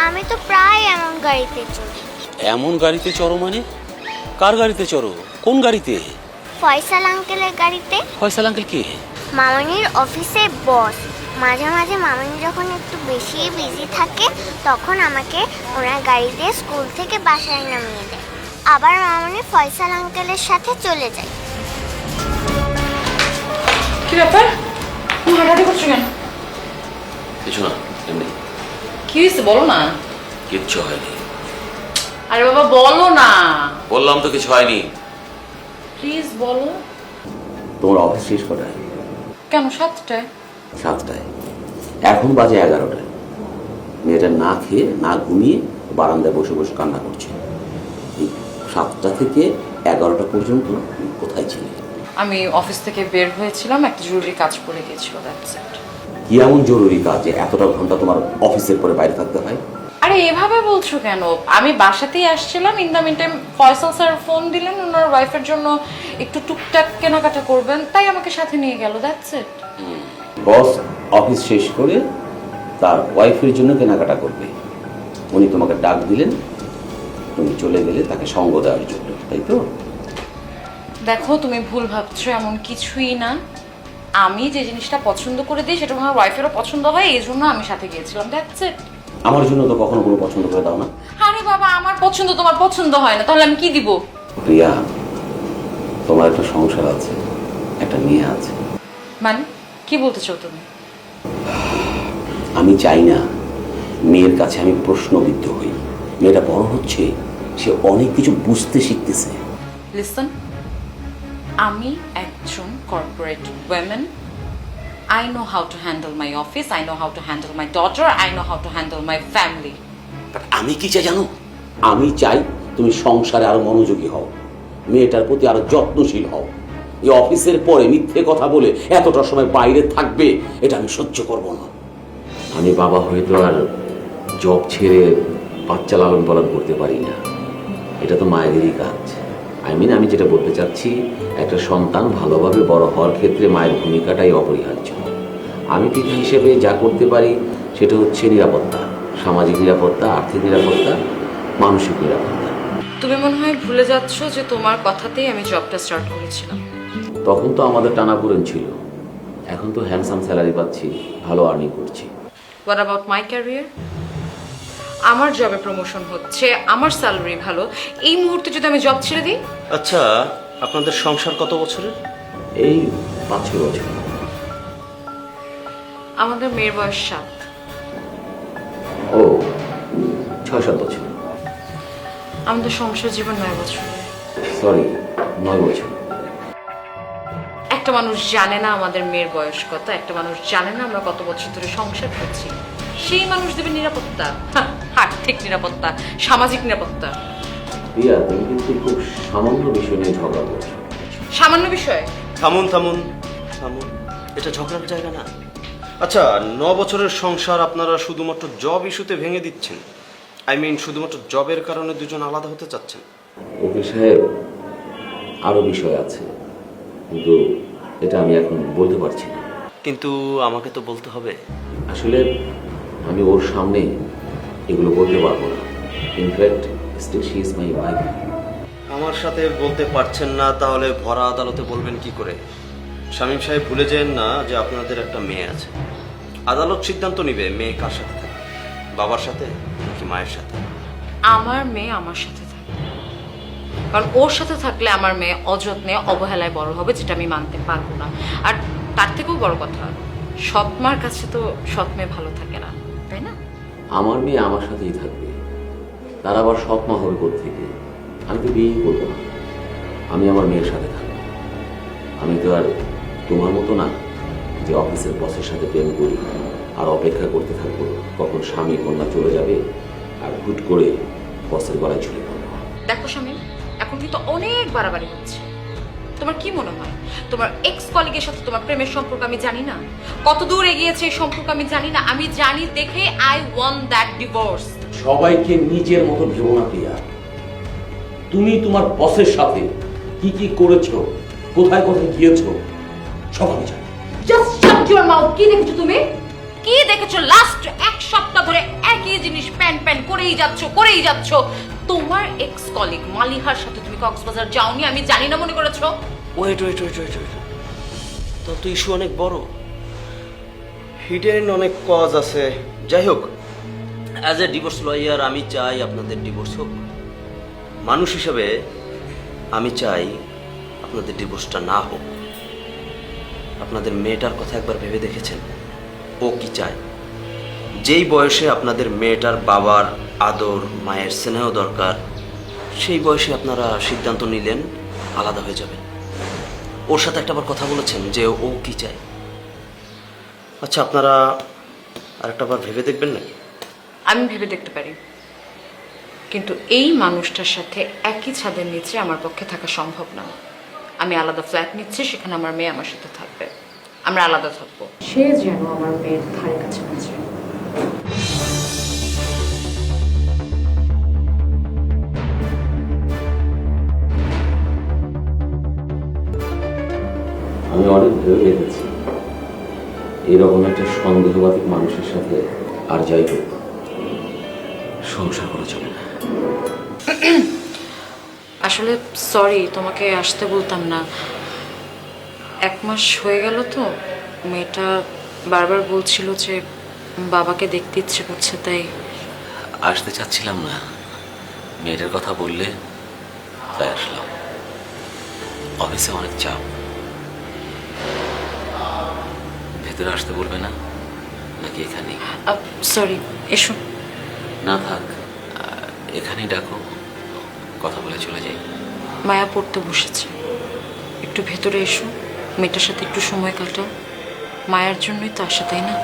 আমি তো প্রায় এমন গাড়িতে চড়ি। এমন গাড়িতে চড়ো মানে? কার গাড়িতে চড়ো? কোন গাড়িতে? ফয়সাল আঙ্কেলের গাড়িতে। ফয়সাল আঙ্কেল কে? মামনির অফিসের বস। মাঝে মাঝে মামনি যখন একটু বেশি বিজি থাকে তখন আমাকে ওনার গাড়িতে স্কুল থেকে বাসায় নামিয়ে দেয়। আবার মামনি ফয়সাল আঙ্কেলের সাথে চলে যায়। কি ব্যাপার? তুমি হাঁটাহাঁটি করছো কেন? কিছু না, এমনি। কি হয়েছে বলো না। কিচ্ছু হয়নি। আরে বাবা বলো না। বললাম তো কিছু হয়নি। প্লিজ বলো। তোমার অফিস শেষ কটায়? কেন 7টায়? 7টায়। এখন বাজে 11টায়। মেয়েটা না খেয়ে না ঘুমিয়ে বারান্দায় বসে বসে কান্না করছে। এই 7টা থেকে 11টা পর্যন্ত কোথায় ছিলে? আমি অফিস থেকে বের হয়েছিলাম, একটা জরুরি কাজ পড়ে গিয়েছিল, দ্যাটস ইট। কি এমন জরুরি কাজ যে এতটা ঘন্টা তোমার অফিসের পরে বাইরে থাকতে হয়? আরে এভাবে বলছো কেন? আমি বাসাতেই আসছিলাম, in the meantime Faisal sir phone দিলেন ওনার ওয়াইফের জন্য একটু টুকটাক কেনাকাটা করবেন, তাই আমাকে সাথে নিয়ে গেল, দ্যাটস ইট। বস অফিস শেষ করে তার ওয়াইফের জন্য কেনাকাটা করবে, উনি তোমাকে ডাক দিলেন, তুমি চলে গেলে তাকে সঙ্গ দেওয়ার জন্য, তাই তো? দেখো তুমি ভুল ভাবছো, এমন কিছুই না। আমি যে জিনিসটা পছন্দ করে দিই সেটা আমার ওয়াইফেরও পছন্দ হয়, এই জন্য আমি সাথে গিয়েছিলাম, দ্যাটস ইট। আমার জন্য তো কখনো কোনো পছন্দ করে দাও না। আরে বাবা, আমার পছন্দ তোমার পছন্দ হয় না, তাহলে আমি কি দিব? প্রিয়া, তোমার একটা সংসার আছে, একটা মেয়ে আছে। মানে কি বলতে চাও তুমি? আমি চাই না মেয়ের কাছে আমি প্রশ্নবিদ্ধ হই। মেয়েটা বড় হচ্ছে, সে অনেক কিছু বুঝতে শিখতেছে। লিসন, আমি একজন corporate women. I know how to handle my office, I know how to handle my daughter, I know how to handle my family. আমি কি চাই জানো? আমি চাই তুমি সংসারে আরো মনোযোগী হও, মেয়েটার প্রতি আরো যত্নশীল হও। এই অফিসের পরে মিথ্যে কথা বলে এতটা সময় বাইরে থাকবে, এটা আমি সহ্য করব না। আমি বাবা হয়তো আর জব ছেড়ে বাচ্চা লালন পালন করতে পারি না, এটা তো মায়েদেরই কাজ। আমি যেটা বলতে চাচ্ছি, একটা সন্তান ভালোভাবে বড় হওয়ার ক্ষেত্রে মায়ের ভূমিকাটাই অপরিহার্য। আমি পিতা হিসেবে যা করতে পারি সেটা হচ্ছে নিরাপত্তা, সামাজিক নিরাপত্তা, আর্থিক নিরাপত্তা, মানসিক নিরাপত্তা। তুমি মনে হয় ভুলে যাচ্ছ যে তোমার কথাতেই আমি জবটা স্টার্ট করেছিলাম। তখন তো আমাদের টানাপোড়েন ছিল, এখন তো হ্যান্ডসাম স্যালারি পাচ্ছি, ভালো আর্নিং করছি। What about my career? আমার জবে প্রমোশন হচ্ছে, আমার স্যালারি ভালো, এই মুহূর্তে যদি আমি জব ছেড়ে দিই? আচ্ছা, আপনাদের সংসার কত বছরের? এই 5-6 বছর। আমাদের মেয়ের বয়স 7। ও 6-7 বছর। আমাদের সংসার জীবন 9 বছর। সরি, 9 বছর। একটা মানুষ জানে না আমাদের মেয়ের বয়স কত, একটা মানুষ জানে না আমরা কত বছর ধরে সংসার করছি, সেই মানুষ দেবে নিরাপত্তা, আর্থিক নিরাপত্তা, সামাজিক নিরাপত্তা। প্রিয়া, তুমি কিন্তু খুব সামান্য বিষয় নিয়ে ঝগড়া করছো। সামান্য বিষয়? থামুন থামুন থামুন, এটা ঝগড়ার জায়গা না। আচ্ছা, 9 বছরের সংসার আপনারা শুধুমাত্র জব ইস্যুতে ভেঙে দিচ্ছেন? শুধুমাত্র জবের কারণে দুজন আলাদা হতে চাচ্ছেন? ওকে সাহেব, আরো বিষয় আছে, কিন্তু এটা আমি এখন বলতে পারছি না। কিন্তু আমাকে তো বলতে হবে। আসলে আমি ওর সামনে এগুলো বলতে পারবো না। In fact still she is my wife. আমার সাথে বলতে পারছেন না, তাহলে ভরা আদালতে বলবেন কি করে? শামীম সাহেব, ভুলে যান না যে আপনাদের একটা মেয়ে আছে। আদালত সিদ্ধান্ত নিবে মেয়ে কার সাথে থাকে, বাবার সাথে নাকি মায়ের সাথে। আমার মেয়ে আমার সাথে থাকে, কারণ ওর সাথে থাকলে আমার মেয়ে অযত্নে অবহেলায় বড় হবে, যেটা আমি মানতে পারবো না। আর তার থেকেও বড় কথা, সৎ মার কাছে তো সৎ মেয়ে ভালো থাকে না, তাই না? আমার মেয়ে আমার সাথেই থাকবে, তার আবার সৎ মা হবে কোত্থেকে? আমি তো বিয়েই করবো না, আমি আমার মেয়ের সাথে থাকবো। আমি তো আর তোমার মতো না যে অফিসের বসের সাথে প্রেম করি আর অপেক্ষা করতে থাকবো কখন স্বামী কন্যা চলে যাবে আর হুট করে বসের গলায় ঝুলে পড়বো। দেখো শামীম, এখন কিন্তু অনেক বাড়াবাড়ি হচ্ছে। তোমার কি মনে হয় তোমার এক্স কলিগের সাথে তোমার প্রেমের সম্পর্ক আমি জানি না? কত দূর এগিয়েছে এই সম্পর্ক আমি জানি না? আমি জানি দেখে আই ওয়ান্ট দ্যাট ডিভোর্স। সবাইকে নিজের মতো ভেবো না প্রিয়া। তুমি তোমার বসের সাথে কি কি করেছো, কোথায় কোথায় গিয়েছো, সব আমি জানি। Just shut your mouth. কি দেখেছো তুমি? কি দেখেছো? লাস্ট 1 সপ্তাহ ধরে একই জিনিস প্যান প্যান করেই যাচ্ছ। তোমার এক্স কলিগ মালিহার সাথে তুমি কক্সবাজার যাওনি আমি জানি না মনে করেছো? ওয়েট, তাহলে তো ইস্যু অনেক বড়, হিডেন অনেক কজ আছে। যাই হোক, অ্যাজ এ ডিভোর্স লয়ার আমি চাই আপনাদের ডিভোর্স হোক। মানুষ হিসেবে আমি চাই আপনাদের ডিভোর্সটা না হোক। আপনাদের মেয়েটার কথা একবার ভেবে দেখেছেন ও কি চায়? যেই বয়সে আপনাদের মেয়েটার বাবার আদর মায়ের স্নেহ দরকার, সেই বয়সে আপনারা সিদ্ধান্ত নিলেন আলাদা হয়ে যাবেন। ওর সাথে একটাবার কথা বলেছেন যে ও কি চায়? আচ্ছা, আপনারা আরেকটাবার ভেবে দেখবেন নাকি? আমি ভেবে দেখতে পারি, কিন্তু এই মানুষটার সাথে একই ছাদের নিচে আমার পক্ষে থাকা সম্ভব না। আমি আলাদা ফ্ল্যাট নিচ্ছি, সেখানে আমার মেয়ে আমার সাথে থাকবে, আমরা আলাদা থাকবো। সে যেন আমার মেয়ের ধারে কাছে না যায়। আমি অনেক ভেবে দেখেছি এরকম একটা সন্দেহবাদী মানুষের সাথে আর যাই হোক সংসার করা চলে না। আসলে সরি, তোমাকে আসতে বলতাম না। 1 মাস হয়ে গেল তো, মেয়েটা বারবার বলছিল যে বাবাকে দেখতে ইচ্ছে করছে, তাই আসতে চাচ্ছিলাম না, মেয়েটার কথা বললে তাই আসলাম। অফিসে অনেক চাপ, ভেতরে আসতে বলবে না নাকি এখানে? সরি, এসো। না থাক, এখানেই ডাকো, কথা বলে চলে যাই। মায়া পড়তে বসেছে, একটু ভেতরে এসো, মেয়েটার সাথে একটু সময় কাটাও। মায়ার জন্যই তো আসা, তাই না?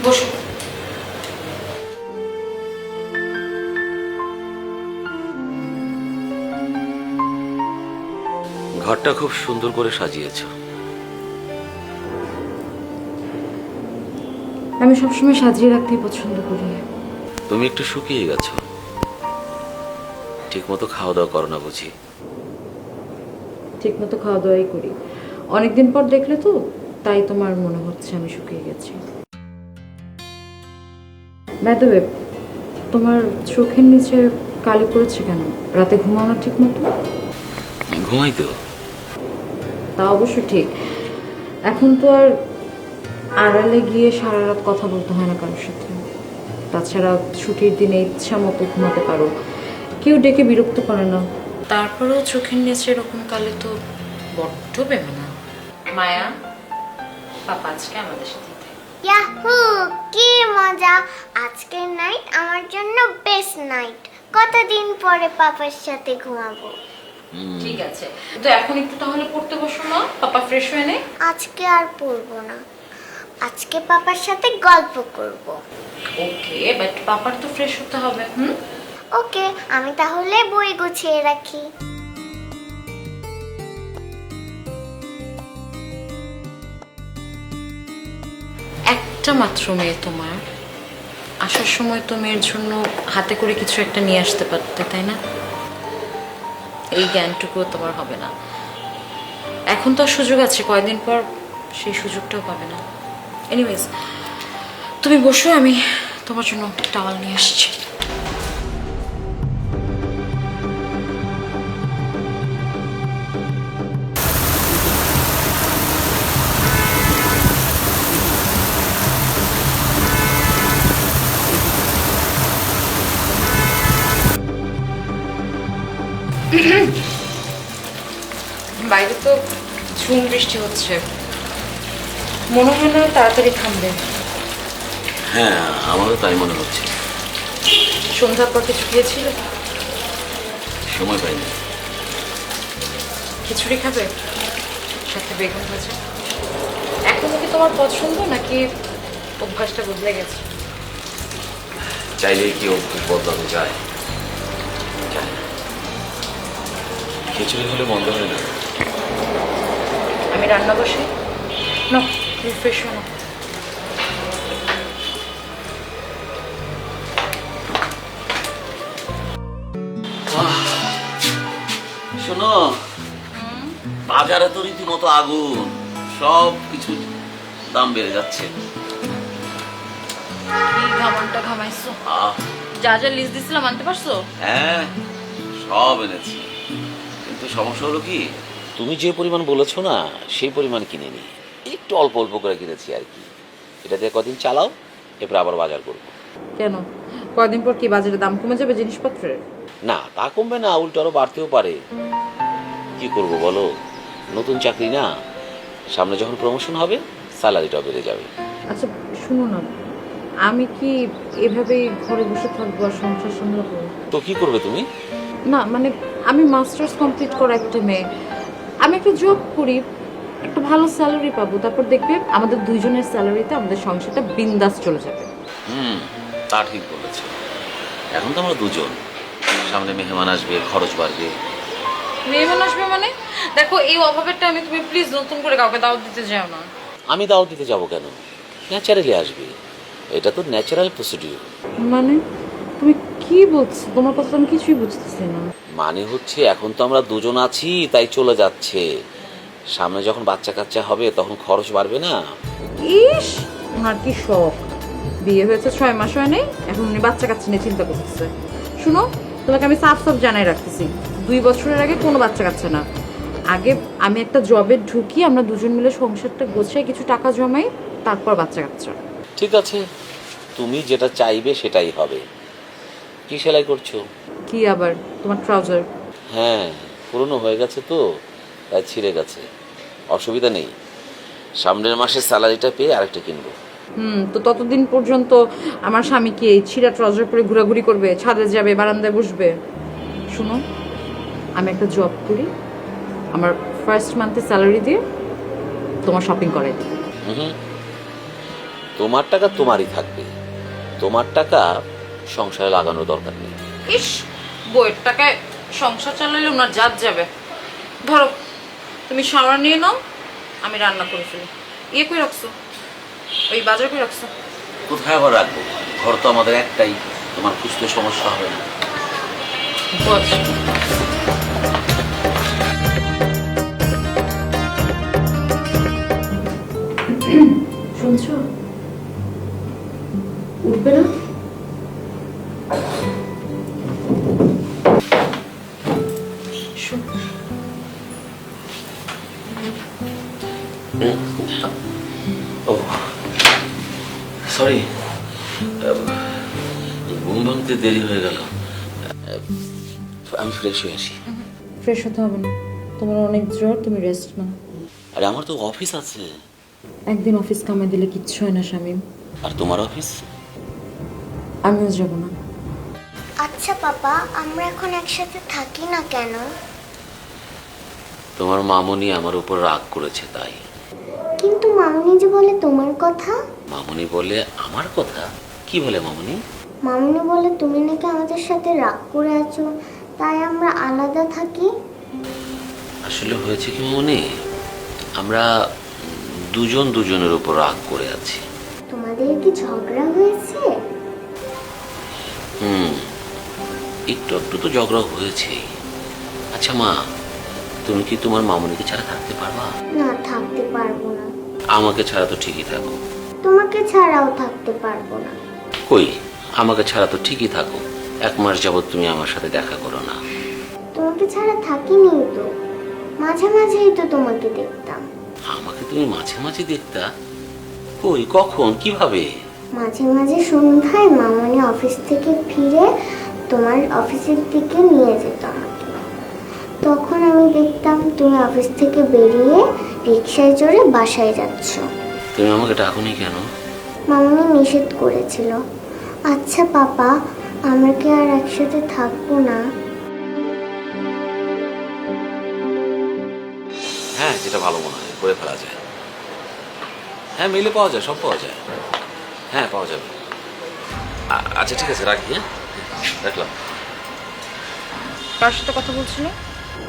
বসো। ঘরটা খুব সুন্দর করে সাজিয়েছ। আমি সবসময় সাজিয়ে রাখতেই পছন্দ করি। তুমি একটু শুকিয়ে গেছো, ঠিক মতো খাওয়া দাওয়া করো না বুঝি? ঠিক মতো খাওয়া দাওয়াই করি, অনেকদিন পর দেখলে তো, তাই তোমার মনে হচ্ছে আমি শুকিয়ে গেছি। বাই দ্য ওয়ে, তোমার চোখের নিচে কালি পড়েছে কেন? রাতে ঘুমাও না ঠিক মতো? ঘুমাই তো। তা অবশ্য ঠিক, এখন তো আর আড়ালে গিয়ে সারা রাত কথা বলতে হয় না কারোর সাথে। তাছাড়া ছুটির দিনে ইচ্ছা মতো ঘুমাতে পারো, কেউ ডেকে বিরক্ত করে না। তারপরেও চোখের নিচে এরকম কালে তো বড্ড বেমানা। মায়া, পাপা আজকে আমাদের সাথে ইয়াহু, কি মজা! আজকের নাইট আমার জন্য বেস্ট নাইট। কতদিন পরে পাপার সাথে ঘুমাবো। ঠিক আছে, তো এখন একটু তাহলে পড়তে বসো না, পাপা ফ্রেশ হয়ে নে। আজকে আর পড়বো না, আজকে পাপার সাথে গল্প করব। ওকে, বাট পাপার তো ফ্রেশ হতে হবে। ওকে, আমি তাহলে বই গুছিয়ে রাখি। একটা মাত্র মেয়ে তোমার, আসার সময় তো মেয়ের জন্য হাতে করে কিছু একটা নিয়ে আসতে পারতে, তাই না? এই জ্ঞানটুকুও তোমার হবে না। এখন তো সুযোগ আছে, কয়দিন পর সেই সুযোগটাও পাবে না। এনিওয়েজ, তুমি বসো, আমি তোমার জন্য টাওয়াল নিয়ে আসছি। বাইরে তো ঝুম বৃষ্টি হচ্ছে, মনে হয় না তাড়াতাড়ি থামবে। হ্যাঁ, আমারও তাই মনে হচ্ছে। সন্ধ্যার পর কিছু খেয়েছিল? সময় পাইনি। খিচুড়ি খাবে, সাথে বেগুন ভাজা। এখনো কি তোমার পছন্দ নাকি অভ্যাসটা বদলে গেছে? চাইলেই কি অভ্যাস বদলানো যায়? যায় না। খিচুড়ি হলে মন্দ হয় না। আমি রান্না বসে না, ফ্রেশ হো না। শোনো, বাজারে তো রীতিমতো আগুন, সব কিছু দাম বেড়ে যাচ্ছে। এই ঘামনটা ঘামাইছো, আহ, যা যা লিস্ট দিছিলাম আনতে পারছো? হ্যাঁ সব এনেছি, কিন্তু সমস্যা হলো কি, তুমি যে পরিমাণ বলেছো না সেই পরিমাণ কিনে নি, একটু অল্প অল্প করে কিনেছি আর কি। এটা দিয়ে কদিন চালাও, এরপর আবার বাজার করবো। কেন, কয়দিন পর কি বাজারে দাম কমে যাবে জিনিসপত্রের? না, তা কমবে না, উল্টো আরো বাড়তেও পারে। কি করব বলো, নতুন চাকরি না, সামনে যখন প্রমোশন হবে স্যালারিটাও বেড়ে যাবে। আচ্ছা শুনো না, আমি কি এভাবেই ঘরে বসে থাকবো আর সংসার সামলাবো? তো কি করবে তুমি? না মানে আমি মাস্টার্স কমপ্লিট করা একটা মেয়ে, আমি একটা জব করি, একটা ভালো স্যালারি পাবো, তারপর দেখবে আমাদের দুইজনের স্যালারিতে আমাদের সংসারটা বিন্দাস চলে যাবে। তা ঠিক বলেছ। এখন তো আমরা দুজন, সামনে মেহমান আসবে, খরচ বাড়বে। মেহমান আসবে মানে? দেখো এই অভাবের টাইমে তুমি প্লিজ নতুন করে কাউকে দাওয়াত দিতে যাও না। আমি দাওয়াত দিতে যাব কেন? ন্যাচারালি আসবে, এটা তো ন্যাচারাল প্রসিডিউর। মানে তুমি কি বলছো? তোমার কথা তো আমি কিছুই বুঝতেছি না। মানে হচ্ছে এখন তো আমরা দুজন আছি তাই চলে যাচ্ছে, সামনে যখন বাচ্চা কাচ্চা হবে তখন খরচ বাড়বে না। ইস, ওনার কি শখ, বিয়ে হয়েছে 6 মাস হয় নাই, এখন উনি বাচ্চা কাচ্চা নিয়ে চিন্তা করতেছে। শুনো, তোমাকে আমি সাফ সাফ জানাই রাখতেছি, 2 বছরের আগে কোনো বাচ্চা কাচ্চা না। আগে আমি একটা জবে ঢুকি, আমরা দুজন মিলে সংসারটা গোছাই, কিছু টাকা জমাই, তারপর বাচ্চা কাচ্চা। ঠিক আছে, তুমি যেটা চাইবে সেটাই হবে। কি সেলাই করছো? কি আবার তোমার ট্রাউজার? হ্যাঁ, পুরনো হয়ে গেছে তো, তাই ছিঁড়ে গেছে। অসুবিধা নেই, সামনের মাসে স্যালারিটা পেয়ে আরেকটা কিনবো। তো ততদিন পর্যন্ত আমার স্বামী কি এই ছিঁড়া ট্রাউজার পরে ঘোরাঘুরি করবে, ছাদে যাবে, বারান্দায় বসবে? শুনো, আমি একটা জব করি, আমার ফার্স্ট মান্থে স্যালারি দিয়ে তোমার শপিং করে দিই। তোমার টাকা তোমারই থাকবে, তোমার টাকা সংসারে লাগানোর দরকার নেই। ইস, বইয়ের টাকায় সংসার চালালে ওনার জাত যাবে। ধরো তুমি শাওয়ার নিয়ে নাও, আমি রান্না করে ফেলি। ইয়ে কই রাখছো, ওই বাজার কই রাখছো? কোথায় আবার রাখবো, ঘর তো আমাদের একটাই, তোমার খুঁজতে সমস্যা হবে না। বস, শুনছো? উঠবে না? ও সরি, ঘুম ভাঙতে দেরি হয়ে গেল, আমি ফ্রেশ হয়ে আসি। ফ্রেশ হতে হবে না, তোমার অনেক জ্বর, তুমি রেস্ট নাও। আরে আমার তো অফিস আছে। একদিন অফিস কামাই দিলে কিচ্ছু হয় না শামীম। আর তোমার অফিস? আমিও যাব না। আচ্ছা পাপা, আমরা এখন একসাথে থাকি না কেন? তোমার মামুনি আমার উপর রাগ করেছে তাই। কিন্তু মামুনি যে বলে তোমার কথা। মামুনি বলে আমার কথা? কি বলে মামুনি? মামুনি বলে তুমি নাকি আমাদের সাথে রাগ করে আছো, তাই আমরা আলাদা থাকি। আসলে হয়েছে কি মামুনি, আমরা দুজন দুজনের উপর রাগ করে আছি। তোমাদের কি ঝগড়া হয়েছে? একটু একটু তো ঝগড়া হয়েছেই। আচ্ছা মা, তুমি কি তোমার মামুনিকে ছাড়া থাকতে পারবা? না, থাকতে পারবো না। আমাকে ছাড়া তো ঠিকই থাকো। তোমাকে ছাড়াও থাকতে পারবো না। কই, আমাকে ছাড়া তো ঠিকই থাকো, 1 মাস যাবত তুমি আমার সাথে দেখা করো না। তোমাকে ছাড়া থাকিনি তো, মাঝে মাঝেই তো তোমাকে দেখতাম। আমাকে তুমি মাঝে মাঝে দেখতা? কই, কখন, কিভাবে? মাঝে মাঝে সন্ধ্যায় মামনি অফিস থেকে ফিরে তোমার অফিসের দিকে নিয়ে যেত আমাকে, তখন আমি দেখতাম তুমি অফিস থেকে বেরিয়ে রিকশায় চড়ে বাসায় যাচ্ছ। তুমি আমাকে ডাকুনি কেন? মামনি নিষেধ করেছিল। আচ্ছা পাপা, আমরা কি আর একসাথে থাকবো না? হ্যাঁ, যেটা ভালো মনে হয় করে ফেলা যায়। হ্যাঁ, মেলে পাওয়া যায়, সব পাওয়া যায়। হ্যাঁ, পাওয়া যাবে। আচ্ছা ঠিক আছে, রাখি। হ্যাঁ, রাখলাম। কার সাথে কথা বলছিলে?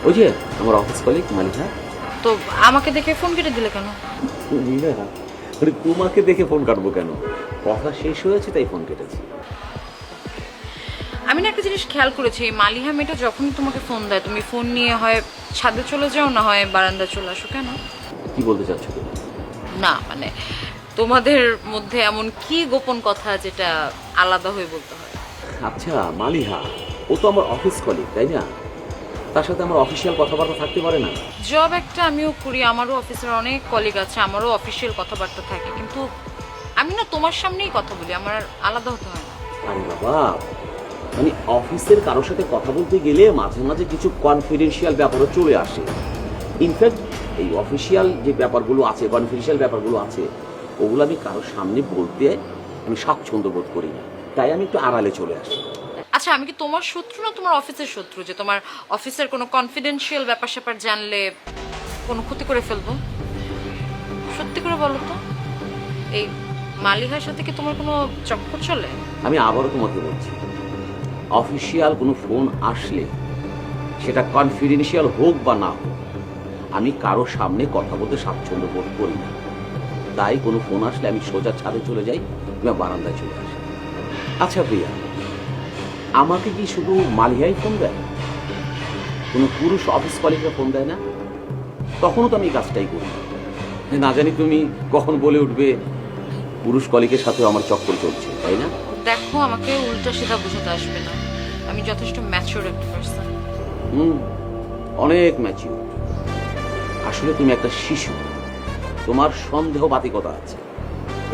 ওই যে আমার অফিস কলিগ মালিকা। তো আমাকে দেখে ফোন কেটে দিলে কেন? তোমাকে দেখে ফোন কাটবো কেন, কথা শেষ হয়েছে তাই ফোন কেটেছি। আমি আমি না একটা জিনিস খেয়াল করেছি, এই মালিহা মেয়েটা যখনই তোমাকে ফোন দেয় তুমি ফোন নিয়ে হয় ছাদে চলে যাও, না হয় বারান্দায় চলে আসো। কেন? কি বলতে চাচ্ছ তুমি? না মানে তোমাদের মধ্যে এমন কি গোপন কথা যেটা আলাদা হয়ে বলতে হয়? আচ্ছা মালিহা, ও তো আমার অফিস কলিগ, তাই না? তার সাথে আমার অফিসিয়াল কথাবার্তা থাকতে পারে না? জব একটা আমিও করি, আমারও অফিসের অনেক কলিগ আছে, আমারও অফিসিয়াল কথাবার্তা থাকে, কিন্তু আমি না তোমার সামনেই কথা বলি, আমার আর আলাদা হতে হয় না। আরে বাবা, মানে অফিসের কারোর সাথে কথা বলতে গেলে মাঝে মাঝে কিছু কনফিডেন্সিয়াল ব্যাপারও চলে আসে। ইনফ্যাক্ট এই অফিসিয়াল যে ব্যাপারগুলো আছে, কনফিডেন্সিয়াল ব্যাপারগুলো আছে, ওগুলো আমি কারোর সামনে বলতে আমি স্বাচ্ছন্দ্য বোধ করি না, তাই আমি একটু আড়ালে চলে আসি। আচ্ছা, আমি কি তোমার শত্রু না তোমার অফিসের শত্রু, যে তোমার অফিসের কোনো কনফিডেন্সিয়াল ব্যাপার স্যাপার জানলে কোনো ক্ষতি করে ফেলবো? সত্যি করে বলো তো, এই মালিহার সাথে কি তোমার কোনো চক্কর চলে? আমি আবারও তোমাকে বলছি, অফিসিয়াল কোনো ফোন আসলে সেটা কনফিডেন্সিয়াল হোক বা না হোক, আমি কারোর সামনে কথা বলতে স্বাচ্ছন্দ্য বোধ করি না। তাই কোনো ফোন আসলে আমি সোজা ছাদে চলে যাই কিংবা বারান্দায় চলে আসি। আচ্ছা প্রিয়া, আমাকে কি শুধু মালিহাই ফোন দেয়? কোনো পুরুষ অফিস কলিগরা ফোন দেয় না? তখনও তো আমি এই কাজটাই করি। না জানি তুমি কখন বলে উঠবে পুরুষ কলিগের সাথে আমার চক্কর চলছে, তাই না? দেখো, আমাকে উল্টা সিধা বুঝাতে আসবে না, আমি যথেষ্ট ম্যাচিওর একটা পার্সন। অনেক ম্যাচিউর। আসলে তুমি একটা শিশু, তোমার সন্দেহবাতিকতা আছে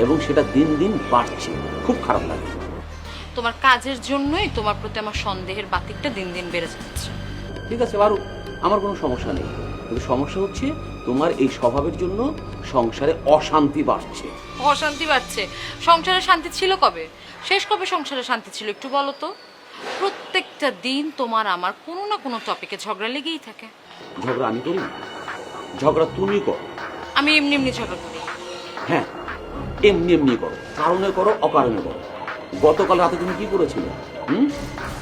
এবং সেটা দিন দিন বাড়ছে। খুব খারাপ লাগে। তোমার কাজের জন্যই তোমার প্রতি আমার সন্দেহের বাতিকটা দিন দিন বেড়ে যাচ্ছে। ঠিক আছে বারু, আমার কোনো সমস্যা নেই, কিন্তু সমস্যা হচ্ছে তোমার এই স্বভাবের জন্য সংসারে অশান্তি বাড়ছে। অশান্তি বাড়ছে? সংসারে শান্তি ছিল কবে? শেষ কবে সংসারে শান্তি ছিল একটু বলো তো? প্রত্যেকটা দিন তোমার আমার কোনো না কোনো টপিকে ঝগড়া লেগেই থাকে। ঝগড়া আমি করি না, ঝগড়া তুমি করো। আমি এমনি এমনি ঝগড়া করি? হ্যাঁ, এমনি এমনি করো, কারণে করো অকারণে করো। গতকাল রাতে তুমি কি করেছিলে?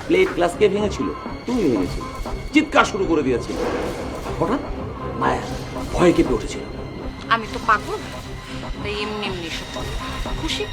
প্লেট গ্লাস কে ভেঙেছিল? তুমি ভেঙেছিলে, চিৎকার শুরু করে দিয়েছিল। হঠাৎ মায়া ভয় কেঁপে উঠেছিল। আমি তো পাগল, তাই এমনি এমনি সব বলি। খুশি?